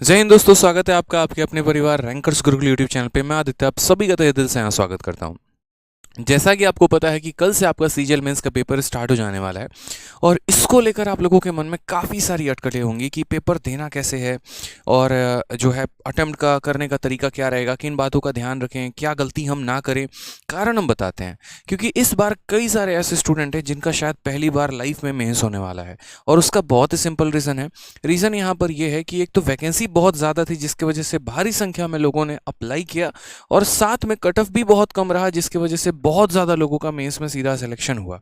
जय हिंद दोस्तों, स्वागत है आपका आपके अपने परिवार रैंकर्स गुरुकुल यूट्यूब चैनल पे। मैं आदित्य आप सभी का तहे दिल से यहाँ स्वागत करता हूँ। जैसा कि आपको पता है कि कल से आपका सीजीएल मेंस का पेपर स्टार्ट हो जाने वाला है और इसको लेकर आप लोगों के मन में काफ़ी सारी अटकलें होंगी कि पेपर देना कैसे है और जो है अटेम्प्ट का करने का तरीका क्या रहेगा, किन बातों का ध्यान रखें, क्या गलती हम ना करें। कारण हम बताते हैं क्योंकि इस बार कई सारे ऐसे स्टूडेंट हैं जिनका शायद पहली बार लाइफ में मेंस होने वाला है और उसका बहुत ही सिंपल रीज़न है। रीज़न यहाँ पर यह है कि एक तो वैकेंसी बहुत ज़्यादा थी जिसकी वजह से भारी संख्या में लोगों ने अप्लाई किया और साथ में कट ऑफ भी बहुत कम रहा जिसकी वजह से बहुत ज़्यादा लोगों का मेंस में सीधा सिलेक्शन हुआ।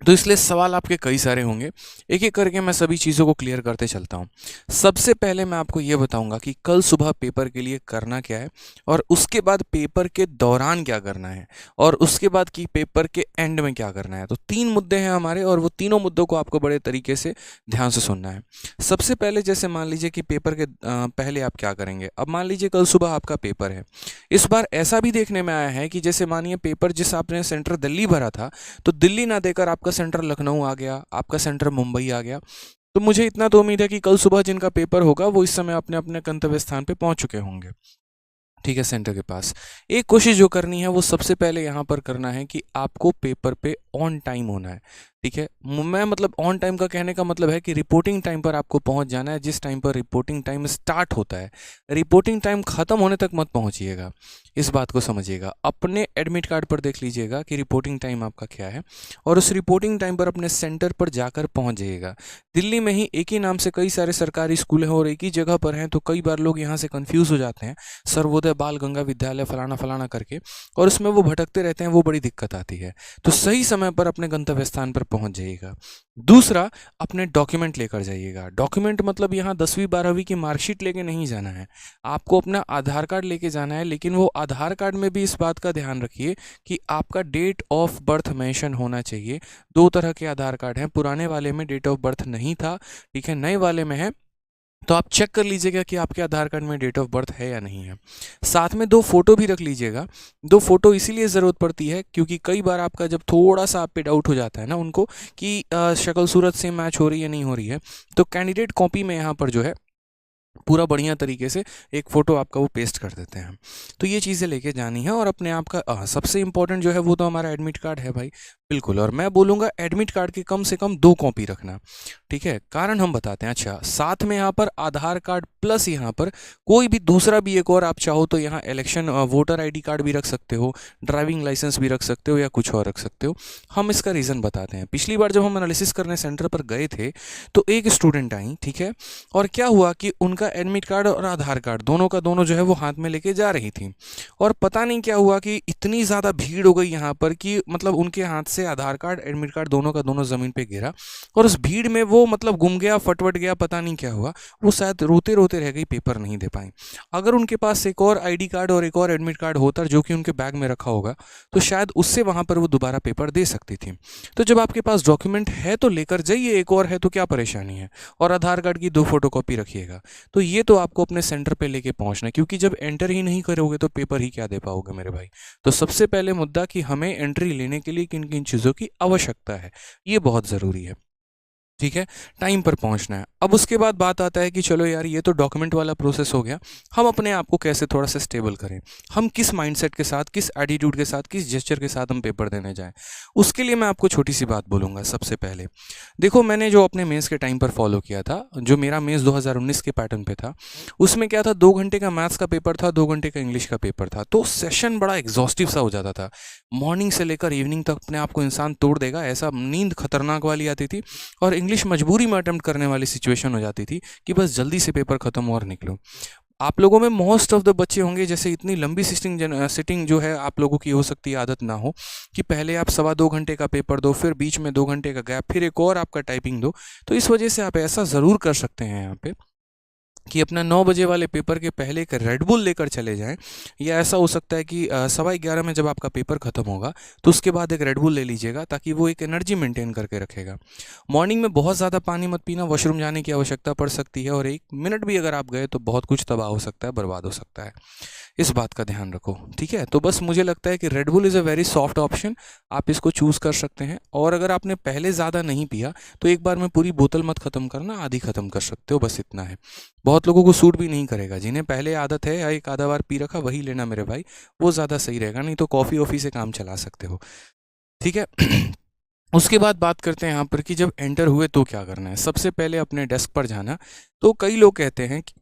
तो इसलिए सवाल आपके कई सारे होंगे, एक एक करके मैं सभी चीज़ों को क्लियर करते चलता हूँ। सबसे पहले मैं आपको ये बताऊंगा कि कल सुबह पेपर के लिए करना क्या है और उसके बाद पेपर के दौरान क्या करना है और उसके बाद कि पेपर के एंड में क्या करना है। तो 3 मुद्दे हैं हमारे और वो तीनों मुद्दों को आपको बड़े तरीके से ध्यान से सुनना है। सबसे पहले जैसे मान लीजिए कि पेपर के पहले आप क्या करेंगे। अब मान लीजिए कल सुबह आपका पेपर है। इस बार ऐसा भी देखने में आया है कि जैसे मानिए पेपर जिस आपने सेंटर दिल्ली भरा था तो दिल्ली ना देकर आपका सेंटर लखनऊ आ गया, आपका सेंटर मुंबई आ गया। तो मुझे इतना तो उम्मीद है कि कल सुबह जिनका पेपर होगा वो इस समय अपने अपने गंतव्य स्थान पे पहुंच चुके होंगे, ठीक है, सेंटर के पास। एक कोशिश जो करनी है वो सबसे पहले यहाँ पर करना है कि आपको पेपर पे ऑन टाइम होना है, ठीक है। मैं मतलब ऑन टाइम का कहने का मतलब है कि रिपोर्टिंग टाइम पर आपको पहुँच जाना है। जिस टाइम पर रिपोर्टिंग टाइम स्टार्ट होता है, रिपोर्टिंग टाइम ख़त्म होने तक मत पहुँचिएगा। इस बात को समझिएगा। अपने एडमिट कार्ड पर देख लीजिएगा कि रिपोर्टिंग टाइम आपका क्या है और उस रिपोर्टिंग टाइम पर अपने सेंटर पर जाकर पहुँच जाइएगा। दिल्ली में ही एक ही नाम से कई सारे सरकारी स्कूल हैं और एक ही जगह पर हैं, तो कई बार लोग यहाँ से कन्फ्यूज़ हो जाते हैं, सर्वोदय बाल गंगा विद्यालय फलाना फलाना करके, और उसमें वो भटकते रहते हैं, वो बड़ी दिक्कत आती है। तो सही समय पर अपने गंतव्य स्थान पर पहुंच जाइएगा। दूसरा, अपने डॉक्यूमेंट लेकर जाइएगा। डॉक्यूमेंट मतलब यहाँ 10वीं 12वीं की मार्कशीट लेके नहीं जाना है, आपको अपना आधार कार्ड लेके जाना है। लेकिन वो आधार कार्ड में भी इस बात का ध्यान रखिए कि आपका डेट ऑफ बर्थ मेंशन होना चाहिए। 2 तरह के आधार कार्ड हैं, पुराने वाले में डेट ऑफ बर्थ नहीं था, ठीक है, नए वाले में है। तो आप चेक कर लीजिएगा कि आपके आधार कार्ड में डेट ऑफ बर्थ है या नहीं है। साथ में 2 फोटो भी रख लीजिएगा। 2 फोटो इसीलिए ज़रूरत पड़ती है क्योंकि कई बार आपका जब थोड़ा सा आप पे डाउट हो जाता है ना उनको कि शक्ल सूरत से मैच हो रही है नहीं हो रही है, तो कैंडिडेट कॉपी में यहाँ पर जो है पूरा बढ़िया तरीके से एक फ़ोटो आपका वो पेस्ट कर देते हैं। तो ये चीज़ें लेके जानी है और अपने आप का सबसे इम्पोर्टेंट जो है वो तो हमारा एडमिट कार्ड है भाई, बिल्कुल। और मैं बोलूँगा एडमिट कार्ड की कम से कम 2 कॉपी रखना, ठीक है। कारण हम बताते हैं। अच्छा, साथ में यहाँ पर आधार कार्ड प्लस यहाँ पर कोई भी दूसरा भी एक और आप चाहो तो यहाँ इलेक्शन वोटर आईडी कार्ड भी रख सकते हो, ड्राइविंग लाइसेंस भी रख सकते हो या कुछ और रख सकते हो। हम इसका रीज़न बताते हैं। पिछली बार जब हम एनालिसिस करने सेंटर पर गए थे तो एक स्टूडेंट आई, ठीक है, और क्या हुआ कि उनका एडमिट कार्ड और आधार कार्ड दोनों का दोनों जो है वो हाथ में लेके जा रही थी और पता नहीं क्या हुआ कि इतनी ज़्यादा भीड़ हो गई यहाँ पर कि मतलब उनके हाथ से आधार कार्ड एडमिट कार्ड दोनों का दोनों ज़मीन पे गिरा और उस भीड़ में वो मतलब गुम गया, फटवट गया, पता नहीं क्या हुआ। वो शायद रोते रोते रह गई, पेपर नहीं दे पाई। अगर उनके पास एक और आईडी कार्ड और एक और एडमिट कार्ड होता जो कि उनके बैग में रखा होगा तो शायद उससे वहाँ पर वो दोबारा पेपर दे सकती थी। तो जब आपके पास डॉक्यूमेंट है तो लेकर जाइए, एक और है तो क्या परेशानी है। और आधार कार्ड की 2 फोटोकॉपी रखिएगा। तो ये तो आपको अपने सेंटर पे लेके पहुंचना है क्योंकि जब एंटर ही नहीं करोगे तो पेपर ही क्या दे पाओगे मेरे भाई। तो सबसे पहले मुद्दा कि हमें एंट्री लेने के लिए किन किन चीज़ों की आवश्यकता है, ये बहुत ज़रूरी है, ठीक है। टाइम पर पहुंचना है। अब उसके बाद बात आता है कि चलो यार ये तो डॉक्यूमेंट वाला प्रोसेस हो गया, हम अपने आप को कैसे थोड़ा सा स्टेबल करें, हम किस माइंडसेट के साथ, किस एटीट्यूड के साथ, किस जेस्चर के साथ हम पेपर देने जाएं। उसके लिए मैं आपको छोटी सी बात बोलूँगा। सबसे पहले देखो, मैंने जो अपने मेंस के टाइम पर फॉलो किया था, जो मेरा मेंस 2019 के पैटर्न पे था, उसमें क्या था, 2 घंटे का मैथ्स का पेपर था, 2 घंटे का इंग्लिश का पेपर था। तो सेशन बड़ा एग्जॉस्टिव सा हो जाता था। मॉर्निंग से लेकर इवनिंग तक अपने आप को इंसान तोड़ देगा, ऐसा नींद खतरनाक वाली आती थी और इंग्लिश मजबूरी में अटेम्प्ट करने वाली सिचुएशन हो जाती थी कि बस जल्दी से पेपर खत्म और निकलो। आप लोगों में मोस्ट ऑफ द बच्चे होंगे जैसे इतनी लंबी सिटिंग जो है आप लोगों की हो सकती है आदत ना हो कि पहले आप 2.25 घंटे का पेपर दो, फिर बीच में 2 घंटे का गैप, फिर एक और आपका टाइपिंग दो। तो इस वजह से आप ऐसा ज़रूर कर सकते हैं यहाँ पे कि अपना 9 बजे वाले पेपर के पहले एक रेड बुल लेकर चले जाएं, या ऐसा हो सकता है कि 11:15 में जब आपका पेपर खत्म होगा तो उसके बाद एक रेड बुल ले लीजिएगा ताकि वो एक एनर्जी मेंटेन करके रखेगा। मॉर्निंग में बहुत ज़्यादा पानी मत पीना, वॉशरूम जाने की आवश्यकता पड़ सकती है और 1 मिनट भी अगर आप गए तो बहुत कुछ तबाह हो सकता है, बर्बाद हो सकता है। इस बात का ध्यान रखो, ठीक है। तो बस मुझे लगता है कि red bull is a very soft option, आप इसको चूज़ कर सकते हैं। और अगर आपने पहले ज़्यादा नहीं पिया तो एक बार में पूरी बोतल मत ख़त्म करना, आधी ख़त्म कर सकते हो, बस इतना है। बहुत लोगों को सूट भी नहीं करेगा। जिन्हें पहले आदत है या एक आधा बार पी रखा वही लेना मेरे भाई, वो ज़्यादा सही रहेगा, नहीं तो कॉफ़ी वॉफ़ी से काम चला सकते हो, ठीक है। उसके बाद बात करते हैं यहाँ पर कि जब एंटर हुए तो क्या करना है। सबसे पहले अपने डेस्क पर जाना। तो कई लोग कहते हैं कि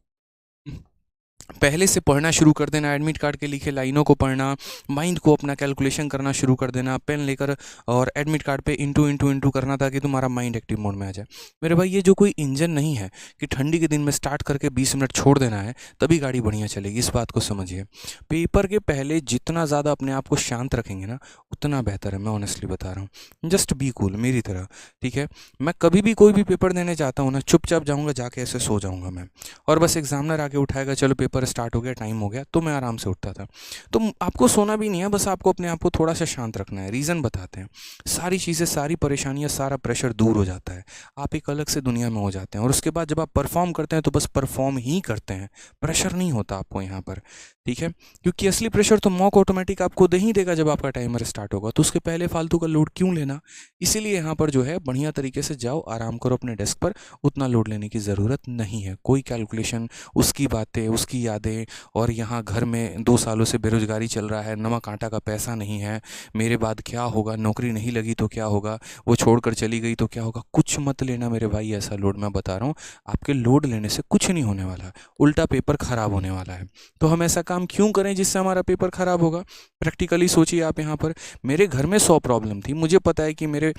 पहले से पढ़ना शुरू कर देना, एडमिट कार्ड के लिखे लाइनों को पढ़ना, माइंड को अपना कैलकुलेशन करना शुरू कर देना, पेन लेकर और एडमिट कार्ड पे इंटू इंटू इंटू करना ताकि तुम्हारा माइंड एक्टिव मोड में आ जाए। मेरे भाई ये जो कोई इंजन नहीं है कि ठंडी के दिन में स्टार्ट करके 20 मिनट छोड़ देना है तभी गाड़ी बढ़िया चलेगी, इस बात को समझिए। पेपर के पहले जितना ज़्यादा अपने आप को शांत रखेंगे ना उतना बेहतर है, मैं ऑनेस्टली बता रहा हूँ। जस्ट बी कूल मेरी तरह, ठीक है। मैं कभी भी कोई भी पेपर देने जाता हूँ ना, चुपचाप जाऊँगा, जाके ऐसे सो जाऊँगा मैं, और बस एग्जामिनर आके उठाएगा, चलो पेपर स्टार्ट हो गया, टाइम हो गया, तो मैं आराम से उठता था। तो आपको सोना भी नहीं है, बस आपको अपने आप को थोड़ा सा शांत रखना है। रीज़न बताते हैं, सारी चीज़ें, सारी परेशानियां, सारा प्रेशर दूर हो जाता है, आप एक अलग से दुनिया में हो जाते हैं। और उसके बाद जब आप परफॉर्म करते हैं तो बस परफॉर्म ही करते हैं, प्रेशर नहीं होता आपको यहाँ पर, ठीक है। क्योंकि असली प्रेशर तो मॉक ऑटोमेटिक आपको दे ही देगा जब आपका टाइमर स्टार्ट होगा, तो उसके पहले फालतू का लोड क्यों लेना। इसीलिए यहाँ पर जो है बढ़िया तरीके से जाओ, आराम करो अपने डेस्क पर, उतना लोड लेने की ज़रूरत नहीं है। कोई कैलकुलेशन, उसकी बातें, उसकी यादें, और यहाँ घर में 2 सालों से बेरोजगारी चल रहा है, नमक आटा का पैसा नहीं है, मेरे बाद क्या होगा, नौकरी नहीं लगी तो क्या होगा, वो छोड़कर चली गई तो क्या होगा, कुछ मत लेना मेरे भाई ऐसा लोड। मैं बता रहा हूँ आपके लोड लेने से कुछ नहीं होने वाला, उल्टा पेपर ख़राब होने वाला है। तो हम ऐसा काम क्यों करें जिससे हमारा पेपर ख़राब होगा। प्रैक्टिकली सोचिए आप यहाँ पर, मेरे घर में 100 प्रॉब्लम थी, मुझे पता है कि मेरे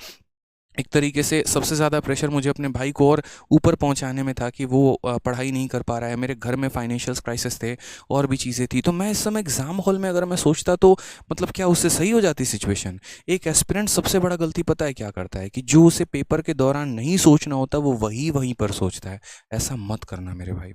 एक तरीके से सबसे ज़्यादा प्रेशर मुझे अपने भाई को और ऊपर पहुंचाने में था कि वो पढ़ाई नहीं कर पा रहा है, मेरे घर में फाइनेंशियल क्राइसिस थे, और भी चीज़ें थी। तो मैं इस समय एग्ज़ाम हॉल में अगर मैं सोचता तो मतलब क्या उससे सही हो जाती सिचुएशन। एक एस्पिरेंट सबसे बड़ा गलती पता है क्या करता है, कि जो उसे पेपर के दौरान नहीं सोचना होता वो वहीं पर सोचता है। ऐसा मत करना मेरे भाई।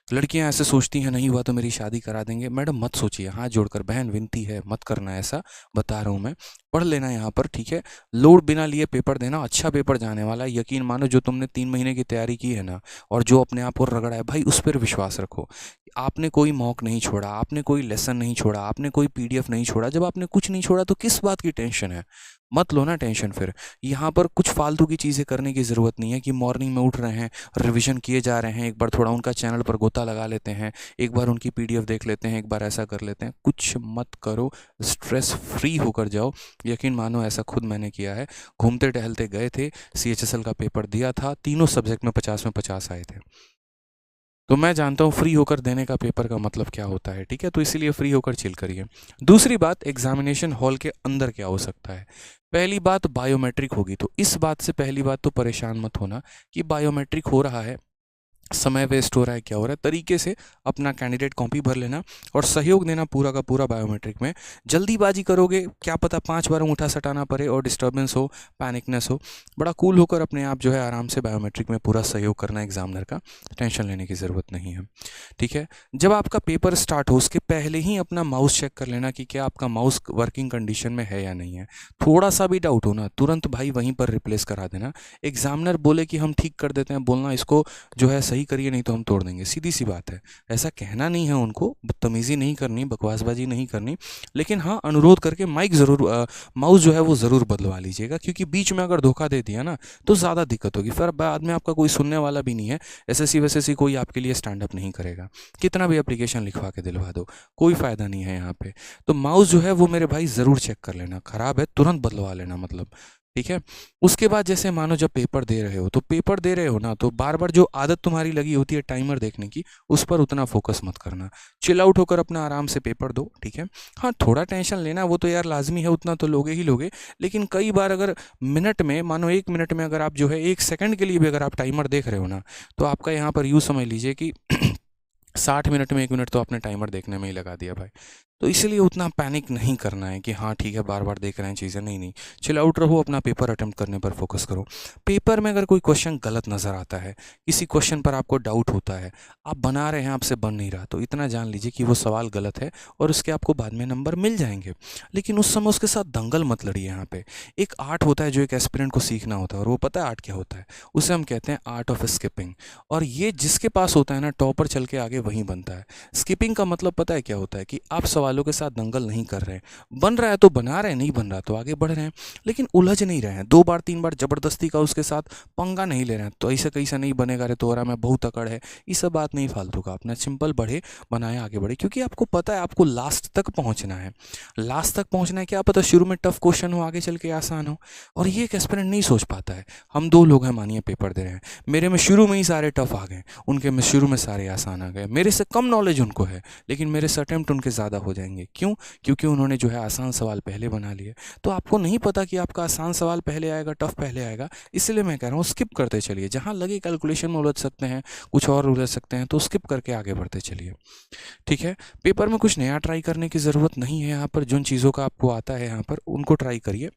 लड़कियां ऐसे सोचती हैं, नहीं हुआ तो मेरी शादी करा देंगे। मैडम मत सोचिए, हाथ जोड़कर बहन विनती है, मत करना ऐसा, बता रहा हूँ मैं। पढ़ लेना यहाँ पर, ठीक है। लोड बिना लिए पेपर देना, अच्छा पेपर जाने वाला है, यकीन मानो। जो तुमने 3 महीने की तैयारी की है ना, और जो अपने आप को रगड़ा है भाई, उस पर विश्वास रखो। आपने कोई मॉक नहीं छोड़ा, आपने कोई लेसन नहीं छोड़ा, आपने कोई पीडीएफ नहीं छोड़ा। जब आपने कुछ नहीं छोड़ा तो किस बात की टेंशन है। मत लो ना टेंशन फिर। यहाँ पर कुछ फालतू की चीज़ें करने की ज़रूरत नहीं है कि मॉर्निंग में उठ रहे हैं, रिवीजन किए जा रहे हैं, एक बार थोड़ा उनका चैनल पर गोता लगा लेते हैं, एक बार उनकी पीडीएफ देख लेते हैं, एक बार ऐसा कर लेते हैं। कुछ मत करो, स्ट्रेस फ्री होकर जाओ। यकीन मानो ऐसा खुद मैंने किया है। घूमते टहलते गए थे, सीएचएसएल का पेपर दिया था, तीनों सब्जेक्ट में 50 में 50 आए थे। तो मैं जानता हूँ फ्री होकर देने का पेपर का मतलब क्या होता है, ठीक है। तो इसीलिए फ्री होकर चिल करिए। दूसरी बात, एग्जामिनेशन हॉल के अंदर क्या हो सकता है। पहली बात बायोमेट्रिक होगी, तो इस बात से पहली बात तो परेशान मत होना कि बायोमेट्रिक हो रहा है, समय वेस्ट हो रहा है, क्या हो रहा है। तरीके से अपना कैंडिडेट कॉपी भर लेना और सहयोग देना पूरा का पूरा बायोमेट्रिक में। जल्दीबाजी करोगे, क्या पता 5 बार अंगूठा सटाना पड़े और डिस्टर्बेंस हो, पैनिकनेस हो। बड़ा कूल होकर अपने आप जो है आराम से बायोमेट्रिक में पूरा सहयोग करना एग्जामिनर का, टेंशन लेने की ज़रूरत नहीं है, ठीक है। जब आपका पेपर स्टार्ट हो उसके पहले ही अपना माउस चेक कर लेना कि क्या आपका माउस वर्किंग कंडीशन में है या नहीं है। थोड़ा सा भी डाउट हो ना, तुरंत भाई वहीं पर रिप्लेस करा देना। एग्जामिनर बोले कि हम ठीक कर देते हैं, बोलना इसको जो है सही करिए नहीं तो हम तोड़ देंगे, सीधी सी बात है। ऐसा कहना नहीं है उनको, बदतमीजी नहीं करनी, बकवासबाजी नहीं करनी, लेकिन हाँ अनुरोध करके माइक ज़रूर, माउस जो है वो ज़रूर बदलवा लीजिएगा। क्योंकि बीच में अगर धोखा दे दिया ना तो ज़्यादा दिक्कत होगी, फिर बाद में आपका कोई सुनने वाला भी नहीं है। एसएससी वैसेसी कोई आपके लिए स्टैंड अप नहीं करेगा, कितना भी एप्लीकेशन लिखवा के दिलवा दो, कोई फ़ायदा नहीं है यहाँ पे। तो माउस जो है वो मेरे भाई ज़रूर चेक कर लेना, ख़राब है तुरंत बदलवा लेना, मतलब ठीक है। उसके बाद जैसे मानो जब पेपर दे रहे हो, तो पेपर दे रहे हो ना, तो बार बार जो आदत तुम्हारी लगी होती है टाइमर देखने की, उस पर उतना फोकस मत करना। चिल आउट होकर अपना आराम से पेपर दो, ठीक है। हाँ थोड़ा टेंशन लेना वो तो यार लाजमी है, उतना तो लोगे ही लोगे। लेकिन कई बार अगर मिनट में, मानो 1 मिनट में अगर आप जो है 1 सेकंड के लिए भी अगर आप टाइमर देख रहे हो ना, तो आपका यहाँ पर यूँ समझ लीजिए कि 60 मिनट में 1 मिनट तो आपने टाइमर देखने में ही लगा दिया भाई। तो इसीलिए उतना पैनिक नहीं करना है कि हाँ ठीक है बार बार देख रहे हैं चीज़ें, नहीं नहीं, चिल आउट रहो, अपना पेपर अटेम्प्ट करने पर फोकस करो। पेपर में अगर कोई क्वेश्चन गलत नज़र आता है, किसी क्वेश्चन पर आपको डाउट होता है, आप बना रहे हैं आपसे बन नहीं रहा, तो इतना जान लीजिए कि वो सवाल गलत है और उसके आपको बाद में नंबर मिल जाएंगे। लेकिन उस समय उसके साथ दंगल मत लड़िए। यहाँ पे एक आर्ट होता है जो एक एस्पिरेंट को सीखना होता है, और वो पता है आर्ट क्या होता है, उसे हम कहते हैं आर्ट ऑफ स्किपिंग। और ये जिसके पास होता है ना, टॉपर चल के आगे वहीं बनता है। स्किपिंग का मतलब पता है क्या होता है, कि आप सवाल सवालों के साथ दंगल नहीं कर रहे हैं। बन रहा है तो बना रहे हैं, नहीं बन रहा तो आगे बढ़ रहे हैं, लेकिन उलझ नहीं रहे हैं। 2 बार 3 बार ज़बरदस्ती का उसके साथ पंगा नहीं ले रहे हैं, तो ऐसे कैसे नहीं बनेगा रे तोरा में बहुत अकड़ है, ये सब बात नहीं फालतू का। अपना सिंपल बढ़े, बनाए, आगे बढ़े, क्योंकि आपको पता है आपको लास्ट तक पहुँचना है। लास्ट तक पहुँचना है, क्या पता शुरू में टफ क्वेश्चन हो, आगे चल के आसान हो, और ये एक एस्पिरेंट नहीं सोच पाता है। हम 2 लोग हैं मानिए पेपर दे रहे हैं, मेरे में शुरू में ही सारे टफ आ गए, उनके में शुरू में सारे आसान आ गए। मेरे से कम नॉलेज उनको है, लेकिन मेरे से अटेम्प्ट उनके ज़्यादा हो जाएंगे। क्यों? क्योंकि उन्होंने जो है आसान सवाल पहले बना लिए। तो आपको नहीं पता कि आपका आसान सवाल पहले आएगा, टफ पहले आएगा, इसलिए मैं कह रहा हूँ स्किप करते चलिए। जहाँ लगे कैलकुलेशन में उलझ सकते हैं, कुछ और उलझ सकते हैं, तो स्किप करके आगे बढ़ते चलिए। ठीक है, पेपर में कुछ नया ट्राई करने की ज़रूरत नहीं है। यहाँ पर जिन चीज़ों का आपको आता है यहाँ पर उनको ट्राई करिए।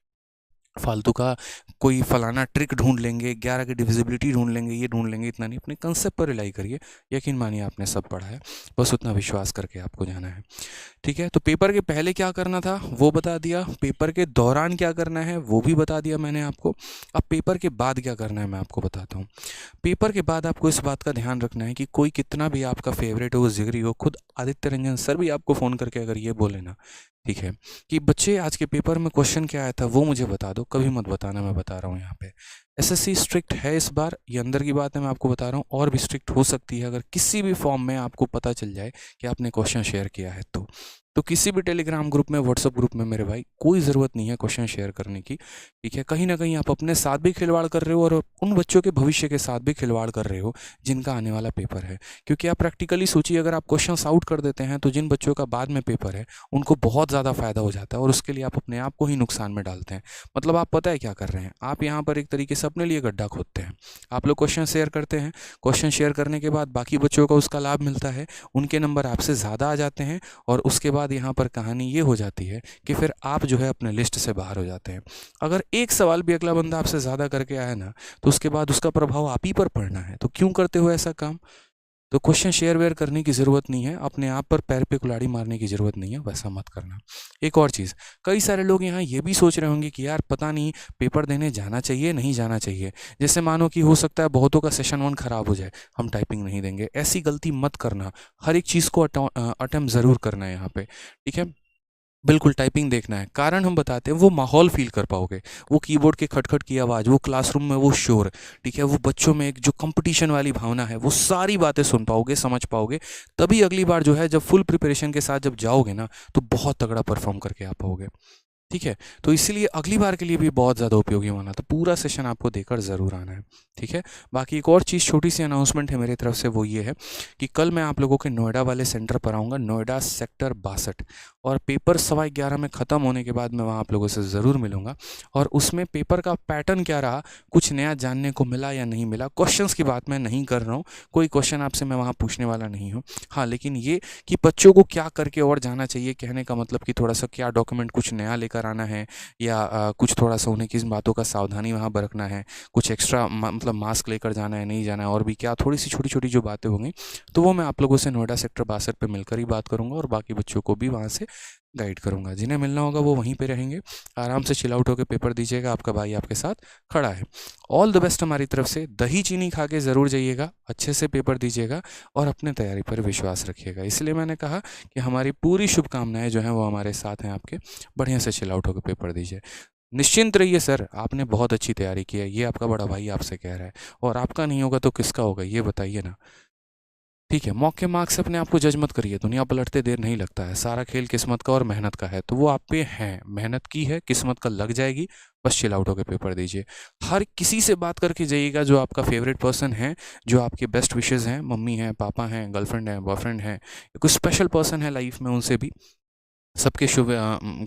फालतू का कोई फलाना ट्रिक ढूंढ लेंगे, 11 की डिविजिबिलिटी ढूंढ लेंगे, ये ढूंढ लेंगे, इतना नहीं। अपने कंसेप्ट पर रिलाई करिए। यकीन मानिए आपने सब पढ़ा है, बस उतना विश्वास करके आपको जाना है। ठीक है, तो पेपर के पहले क्या करना था वो बता दिया, पेपर के दौरान क्या करना है वो भी बता दिया मैंने आपको। अब पेपर के बाद क्या करना है मैं आपको बताता हूँ। पेपर के बाद आपको इस बात का ध्यान रखना है कि कोई कितना भी आपका फेवरेट हो, जिगरी हो, खुद आदित्य रंजन सर भी आपको फ़ोन करके अगर ये बोले ना, ठीक है, कि बच्चे आज के पेपर में क्वेश्चन क्या आया था वो मुझे बता दो, कभी मत बताना, मैं बता रहा हूँ यहाँ पे। एसएससी स्ट्रिक्ट है इस बार, ये अंदर की बात है, मैं आपको बता रहा हूँ, और भी स्ट्रिक्ट हो सकती है अगर किसी भी फॉर्म में आपको पता चल जाए कि आपने क्वेश्चन शेयर किया है तो किसी भी टेलीग्राम ग्रुप में, व्हाट्सअप ग्रुप में मेरे भाई कोई ज़रूरत नहीं है क्वेश्चन शेयर करने की। ठीक है, कहीं ना कहीं आप अपने साथ भी खिलवाड़ कर रहे हो और उन बच्चों के भविष्य के साथ भी खिलवाड़ कर रहे हो जिनका आने वाला पेपर है। क्योंकि आप प्रैक्टिकली सोचिए, अगर आप क्वेश्चन आउट कर देते हैं तो जिन बच्चों का बाद में पेपर है उनको बहुत ज़्यादा फ़ायदा हो जाता है, और उसके लिए आप अपने आप को ही नुकसान में डालते हैं। मतलब आप पता है क्या कर रहे हैं, आप यहाँ पर एक तरीके से अपने लिए गड्ढा खोदते हैं। आप लोग क्वेश्चन शेयर करते हैं, क्वेश्चन शेयर करने के बाद बाकी बच्चों को उसका लाभ मिलता है, उनके नंबर आपसे ज़्यादा आ जाते हैं, और उसके बाद यहाँ पर कहानी ये हो जाती है कि फिर आप जो है अपने लिस्ट से बाहर हो जाते हैं। अगर एक सवाल भी अगला बंदा आपसे ज़्यादा करके आया ना, तो उसके बाद उसका प्रभाव आप ही पर पड़ना है। तो क्यों करते हो ऐसा काम? तो क्वेश्चन शेयर वेयर करने की ज़रूरत नहीं है, अपने आप पर पैर पे कुल्हाड़ी मारने की ज़रूरत नहीं है, वैसा मत करना। एक और चीज़, कई सारे लोग यहाँ ये भी सोच रहे होंगे कि यार पता नहीं पेपर देने जाना चाहिए नहीं जाना चाहिए। जैसे मानो कि हो सकता है बहुतों का सेशन 1 ख़राब हो जाए, हम टाइपिंग नहीं देंगे। ऐसी गलती मत करना, हर एक चीज़ को अटेम्प्ट ज़रूर करना है यहाँ पे। ठीक है, बिल्कुल टाइपिंग देखना है। कारण हम बताते हैं, वो माहौल फील कर पाओगे, वो कीबोर्ड के खटखट की आवाज़, वो क्लासरूम में वो शोर, ठीक है, वो बच्चों में एक जो कंपटीशन वाली भावना है, वो सारी बातें सुन पाओगे, समझ पाओगे। तभी अगली बार जो है जब फुल प्रिपरेशन के साथ जब जाओगे ना, तो बहुत तगड़ा परफॉर्म करके आ पाओगे। ठीक है, तो इसीलिए अगली बार के लिए भी बहुत ज़्यादा उपयोगी होना, तो पूरा सेशन आपको देकर ज़रूर आना है। ठीक है, बाकी एक और चीज़, छोटी सी अनाउंसमेंट है मेरी तरफ से, वो ये है कि कल मैं आप लोगों के नोएडा वाले सेंटर पर आऊँगा, नोएडा सेक्टर 62, और पेपर 11:15 में ख़त्म होने के बाद मैं वहाँ आप लोगों से ज़रूर मिलूँगा। और उसमें पेपर का पैटर्न क्या रहा, कुछ नया जानने को मिला या नहीं मिला, क्वेश्चंस की बात मैं नहीं कर रहा हूँ, कोई क्वेश्चन आपसे मैं वहाँ पूछने वाला नहीं हूँ। हाँ, लेकिन ये कि बच्चों को क्या करके और जाना चाहिए, कहने का मतलब कि थोड़ा सा क्या डॉक्यूमेंट कुछ नया लेकर आना है, या कुछ थोड़ा सा उन्हें किस बातों का सावधानी वहाँ बरतना है, कुछ एक्स्ट्रा मतलब मास्क लेकर जाना है नहीं जाना है, और भी क्या थोड़ी सी छोटी छोटी जो बातें होंगी, तो वो मैं आप लोगों से नोएडा सेक्टर 62 पे मिलकर ही बात करूँगा, और बाकी बच्चों को भी वहाँ से गाइड करूँगा। जिन्हें मिलना होगा वो वहीं पे रहेंगे, आराम से चिल आउट होकर पेपर दीजिएगा, आपका भाई आपके साथ खड़ा है। ऑल द बेस्ट हमारी तरफ से, दही चीनी खा के ज़रूर जाइएगा, अच्छे से पेपर दीजिएगा, और अपने तैयारी पर विश्वास रखिएगा। इसलिए मैंने कहा कि हमारी पूरी शुभकामनाएं जो हैं वो हमारे साथ हैं आपके। बढ़िया से चिल आउट होकर पेपर दीजिए, निश्चिंत रहिए सर, आपने बहुत अच्छी तैयारी की है, ये आपका बड़ा भाई आपसे कह रहा है, और आपका नहीं होगा तो किसका होगा ये बताइए ना। ठीक है, मौके मार्क्स से अपने आप को जज मत करिए, दुनिया पलटते देर नहीं लगता है, सारा खेल किस्मत का और मेहनत का है, तो वो आप पे है, मेहनत की है, किस्मत का लग जाएगी, बस चिल आउट होकर पेपर दीजिए। हर किसी से बात करके जाइएगा जो आपका फेवरेट पर्सन है, जो आपके बेस्ट विशेस हैं, मम्मी हैं, पापा हैं, गर्लफ्रेंड हैं, बॉयफ्रेंड हैं, कोई स्पेशल पर्सन है लाइफ में, उनसे भी सबके शुभ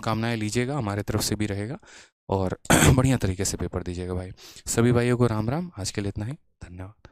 कामनाएं लीजिएगा, हमारे तरफ से भी रहेगा, और बढ़िया तरीके से पेपर दीजिएगा भाई। सभी भाइयों को राम राम, आज के लिए इतना ही, धन्यवाद।